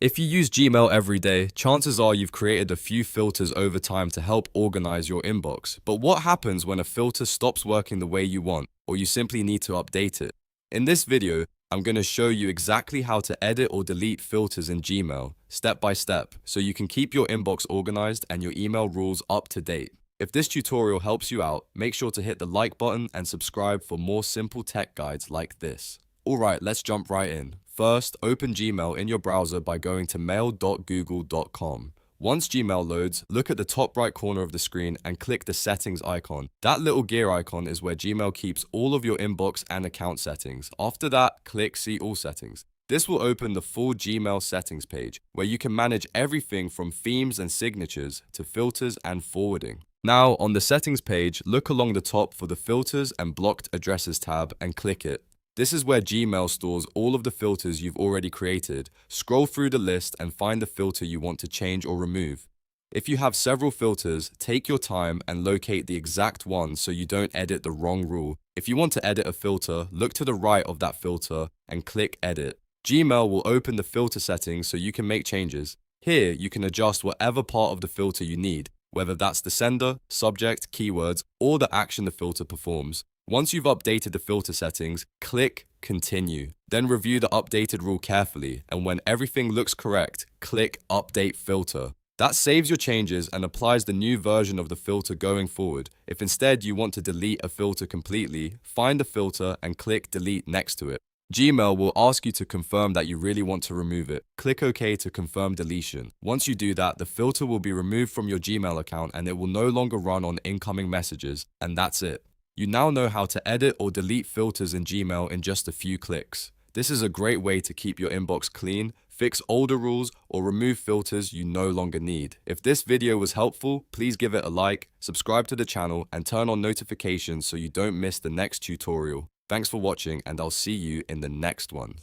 If you use Gmail every day, chances are you've created a few filters over time to help organize your inbox. But what happens when a filter stops working the way you want, or you simply need to update it? In this video, I'm going to show you exactly how to edit or delete filters in Gmail, step by step, so you can keep your inbox organized and your email rules up to date. If this tutorial helps you out, make sure to hit the like button and subscribe for more simple tech guides like this. Alright, let's jump right in. First, open Gmail in your browser by going to mail.google.com. Once Gmail loads, look at the top right corner of the screen and click the settings icon. That little gear icon is where Gmail keeps all of your inbox and account settings. After that, click See All Settings. This will open the full Gmail settings page, where you can manage everything from themes and signatures to filters and forwarding. Now, on the settings page, look along the top for the Filters and Blocked Addresses tab and click it. This is where Gmail stores all of the filters you've already created. Scroll through the list and find the filter you want to change or remove. If you have several filters, take your time and locate the exact one so you don't edit the wrong rule. If you want to edit a filter, look to the right of that filter and click Edit. Gmail will open the filter settings so you can make changes. Here, you can adjust whatever part of the filter you need, whether that's the sender, subject, keywords, or the action the filter performs. Once you've updated the filter settings, click Continue. Then review the updated rule carefully, and when everything looks correct, click Update Filter. That saves your changes and applies the new version of the filter going forward. If instead you want to delete a filter completely, find the filter and click Delete next to it. Gmail will ask you to confirm that you really want to remove it. Click OK to confirm deletion. Once you do that, the filter will be removed from your Gmail account and it will no longer run on incoming messages, and that's it. You now know how to edit or delete filters in Gmail in just a few clicks. This is a great way to keep your inbox clean, fix older rules, or remove filters you no longer need. If this video was helpful, please give it a like, subscribe to the channel, and turn on notifications so you don't miss the next tutorial. Thanks for watching, and I'll see you in the next one.